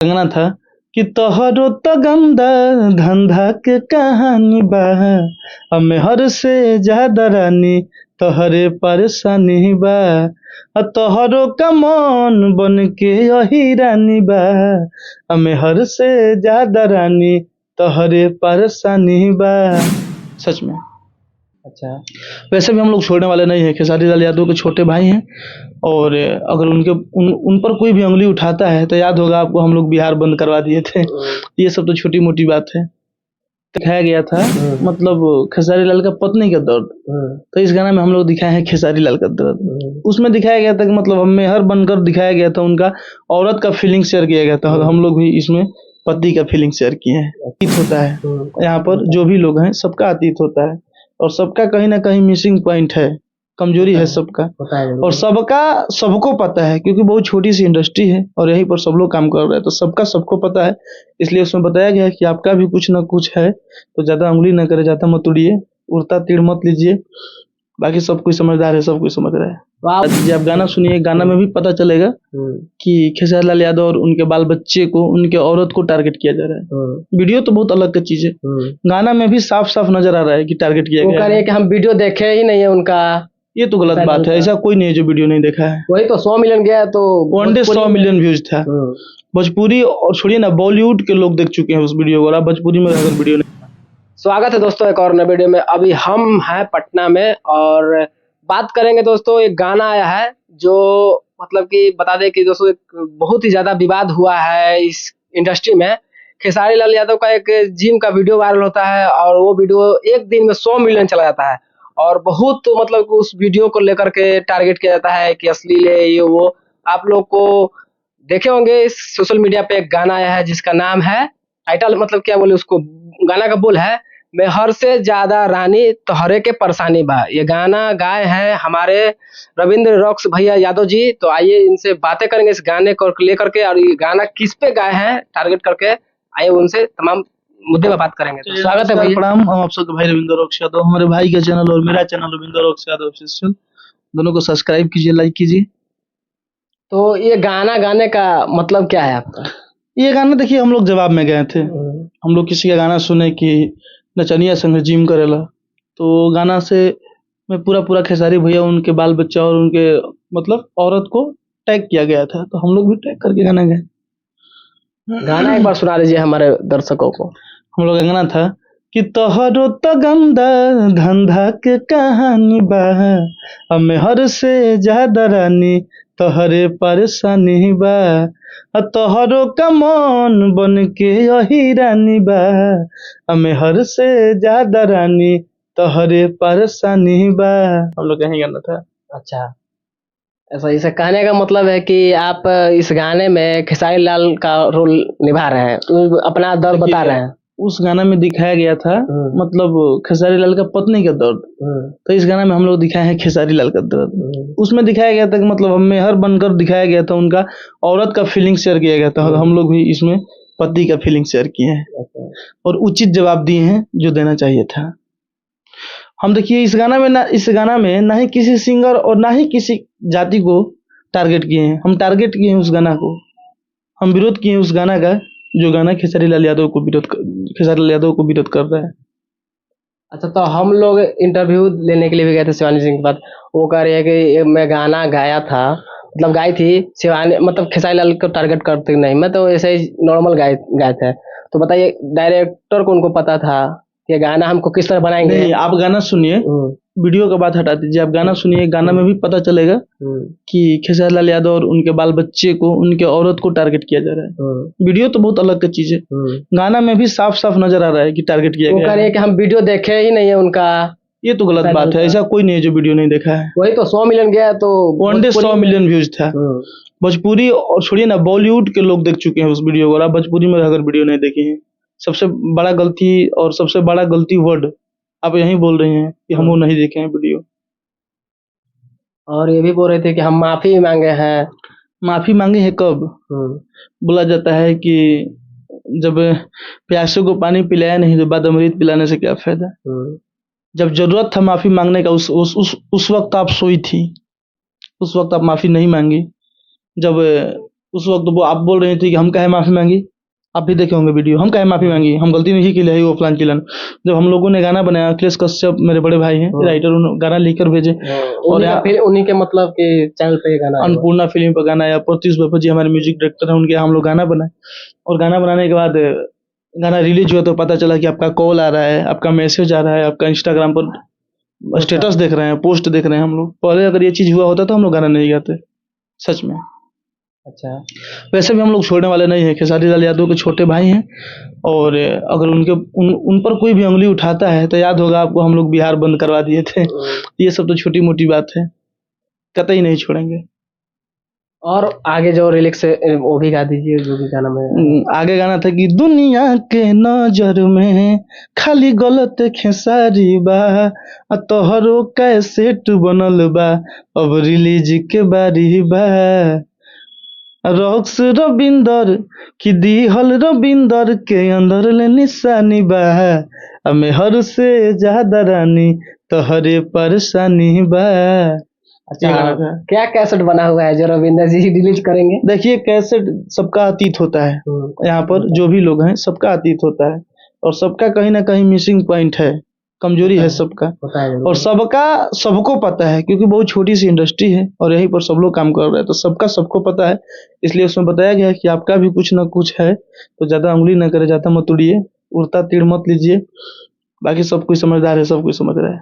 कंगना था कि तोहरो तो गंदा धंधा के कहानी बा, हमें हर से ज्यादा रानी तोहरे परेशानी बा, तोहरो का मन बन के यही रानी बा, हमें हर से ज्यादा रानी तोहरे परेशानी बा। सच में। अच्छा, वैसे भी हम लोग छोड़ने वाले नहीं हैं, खेसारी लाल यादव के छोटे भाई हैं, और अगर उन पर कोई भी उंगली उठाता है तो याद होगा आपको, हम लोग बिहार बंद करवा दिए थे। ये सब तो छोटी मोटी बात है। दिखाया गया था मतलब खेसारी लाल का पत्नी का दर्द, तो इस गाना में हम लोग दिखाए हैं खेसारी लाल का दर्द। उसमें दिखाया गया था कि मतलब हमें हर बनकर दिखाया गया था, उनका औरत का फीलिंग शेयर किया गया था, और हम लोग भी इसमें पति का फीलिंग शेयर किए हैं। अतीत होता है यहाँ पर, जो भी लोग हैं सबका अतीत होता है, और सबका कहीं ना कहीं मिसिंग पॉइंट है, कमजोरी है सबका, और सबको पता है, क्योंकि बहुत छोटी सी इंडस्ट्री है और यहीं पर सब लोग काम कर रहे हैं, तो सबका सबको पता है। इसलिए उसमें बताया गया है कि आपका भी कुछ ना कुछ है, तो ज्यादा उंगली ना करे, ज्यादा मत उड़िए, उड़ता तीर मत लीजिए, बाकी सब कोई समझदार है, सब कोई समझ रहा है। आप गाना सुनिए, गाना में भी पता चलेगा कि खेसारी लाल यादव और उनके बाल बच्चे को, उनके औरत को टारगेट किया जा रहा है। वीडियो तो बहुत अलग की चीज है, गाना में भी साफ साफ नजर आ रहा है कि टारगेट किया गया है। कि हम वीडियो देखे ही नहीं है उनका, ये तो गलत बात है, ऐसा कोई नहीं है जो वीडियो नहीं देखा है। वही तो 100 मिलियन गया, तो 1 डे 100 मिलियन व्यूज था। भोजपुरी और छोड़िए ना, बॉलीवुड के लोग देख चुके हैं उस वीडियो को, और आप भोजपुरी में अगर वीडियो नहीं। स्वागत है दोस्तों एक और नए वीडियो में। अभी हम हैं पटना में और बात करेंगे दोस्तों, एक गाना आया है जो मतलब कि बता दें कि दोस्तों एक बहुत ही ज्यादा विवाद हुआ है इस इंडस्ट्री में। खेसारी लाल यादव का एक जिम का वीडियो वायरल होता है और वो वीडियो एक दिन में 100 मिलियन चला जाता है, और बहुत मतलब उस वीडियो को लेकर के टारगेट किया जाता है कि अश्लील है ये वो। आप लोग को देखे होंगे इस सोशल मीडिया पे एक गाना आया है जिसका नाम है, टाइटल मतलब क्या बोले उसको, गाना का बोल है मैं हर से ज्यादा रानी तोहरे के परेशानी बा। ये गाना गाए हैं हमारे रविंद्र रॉक्स भैया यादव जी। तो आइए इनसे बातें करेंगे इस गाने को लेकर के, और ये गाना किस पे गाए हैं टारगेट करके, आइए उनसे तमाम मुद्दे पर बात करेंगे। तो स्वागत है भैया। प्रणाम, हम आप सबके भाई रविंद्र रॉक्स यादव, हमारे भाई का चैनल और मेरा channel Ravindra rocks Yadav official, दोनों को सब्सक्राइब कीजिए, लाइक कीजिए। तो ये गाना गाने का मतलब क्या है आपका? ये गाना देखिए, हम लोग जवाब में गए थे, हम लोग किसी का गाना सुने कि नचनिया संग जिम करेला, तो गाना से मैं पूरा खेसारी भैया, उनके बाल बच्चा और उनके मतलब औरत को टैग किया गया था, तो हम लोग भी टैग करके गाना गाए। गाना एक बार सुना दीजिए हमारे दर्शकों को। हम लोग का गाना था कि तोहरो तो गंदा धंधा के कहानी बा, हमें हर से ज्यादा रानी तोहरे परेशानी बा, तोहरो का मन बन के यही रानी बा, हमें हर से ज्यादा रानी तोहरे परेशानी बा। हम लोग का यही गाना था। अच्छा, ऐसा इसे कहने का मतलब है कि आप इस गाने में खेसारी लाल का रोल निभा रहे हैं, तो अपना दर्द बता रहे हैं। उस गाना में दिखाया गया था मतलब खेसारी लाल का पत्नी का दर्द, तो इस गाना में हम लोग दिखाए हैं खेसारी लाल का दर्द। उसमें दिखाया गया था कि मतलब हमें हर बनकर दिखाया गया था, उनका औरत का फीलिंग शेयर किया गया था, और हम लोग भी इसमें पति का फीलिंग शेयर किए हैं, और उचित जवाब दिए हैं जो देना चाहिए था। हम देखिए इस गाना में ना ही किसी सिंगर और ना ही किसी जाति को टारगेट किए हैं, हम टारगेट किए हैं उस गाना को, हम विरोध किए हैं उस गाना का, जो गाना खेसारी लाल यादव को विरोध कर रहा है। अच्छा, तो हम लोग इंटरव्यू लेने के लिए भी गए थे शिवानी सिंह के पास, वो कह रही है कि मैं गाना गाया था, मतलब गाई थी शिवानी, मतलब खेसारी लाल को टारगेट करते नहीं, मैं तो ऐसे ही नॉर्मल गाए थे। तो बताइए डायरेक्टर को उनको पता था कि गाना हमको किस तरह बनाएंगे? नहीं, आप गाना सुनिए, वीडियो का बात हटा दीजिए, आप गाना सुनिए, गाना में भी पता चलेगा कि खेसारी लाल यादव और उनके बाल बच्चे को, उनके औरत को टारगेट किया जा रहा है। वीडियो तो बहुत अलग की चीज है, गाना में भी साफ साफ नजर आ रहा है कि टारगेट किया गया है। वो कह रही है कि हम वीडियो देखे ही नहीं है उनका। ये तो गलत बात है, ऐसा कोई नहीं है जो वीडियो नहीं देखा है। वही तो 100 मिलियन गया, तो 1 डे 100 मिलियन व्यूज था। भोजपुरी और छोड़िए ना, बॉलीवुड के लोग देख चुके हैं उस वीडियो को, और आप भोजपुरी में अगर वीडियो नहीं देखे हैं, सबसे बड़ा गलती और सबसे बड़ा गलती वर्ड आप यही बोल रहे हैं कि हम वो नहीं देखे हैं वीडियो, और ये भी बोल रहे थे कि हम माफी मांगे हैं। माफी मांगे हैं कब? बोला जाता है कि जब प्यासों को पानी पिलाया नहीं तो बाद अमृत पिलाने से क्या फायदा। जब जरूरत था माफी मांगने का, उस वक्त आप सोई थी, उस वक्त आप माफी नहीं मांगी। जब उस वक्त वो आप बोल रही थी कि हम काहे माफी मांगी। आप भी देखे होंगे वीडियो, हम काहे माफी मांगी, हम गलती नहीं की है वो फलान चिलान। जब हम लोगों ने गाना बनाया, अखिलेश कश्यप मेरे बड़े भाई हैं राइटर, उन्होंने गाना लिखकर भेजे। और यहाँ फिर उन्हीं के मतलब कि चैनल पे ये गाना है। अन्नपूर्णा फिल्म पर गाना आया, प्रत्युष बापू जी हमारे म्यूजिक डायरेक्टर हैं, उनके यहाँ हम लोग गाना बनाए। और गाना बनाने के बाद गाना रिलीज हुआ तो पता चला कि आपका कॉल आ रहा है, आपका मैसेज आ रहा है, आपका इंस्टाग्राम पर स्टेटस देख रहे हैं, पोस्ट देख रहे हैं हम लोग। पहले अगर ये चीज़ हुआ होता तो हम लोग गाना नहीं गाते, सच में। अच्छा, वैसे भी हम लोग छोड़ने वाले नहीं हैं, खेसारी लाल यादव के छोटे भाई हैं। और अगर उन पर कोई भी उंगली उठाता है तो याद होगा आपको, हम लोग बिहार बंद करवा दिए थे। ये सब तो छोटी मोटी बात है, कतई नहीं छोड़ेंगे। और आगे जो लिरिक्स है वो भी गा दीजिए, जो भी गाना में आगे गाना था कि दुनिया के नजर में खाली गलत खेसारी बा, तोहरो कैसेट बनल बा, अब रिलीज के बारी बा। रॉक्स रविंदर की दीहल रविंदर के अंदर ले निशानी बा, हमें हर से ज्यादा रानी तोहरे परेशानी बा। अच्छा, ये गाना था। क्या कैसेट बना हुआ है जो रविंदर जी रिलीज करेंगे? देखिए, कैसेट सबका अतीत होता है, यहाँ पर जो भी लोग हैं सबका अतीत होता है, और सबका कहीं ना कहीं मिसिंग पॉइंट है, कमजोरी है सबका। और सबका सबको पता है, क्योंकि बहुत छोटी सी इंडस्ट्री है और यहीं पर सब लोग काम कर रहे हैं, तो सबका सबको पता है। इसलिए उसमें बताया गया है कि आपका भी कुछ ना कुछ है, तो ज्यादा उंगली ना करे, ज्यादा मत उड़िए, उड़ता तीर मत लीजिए। बाकी सब कुछ समझदार है, सब कुछ समझ रहा है।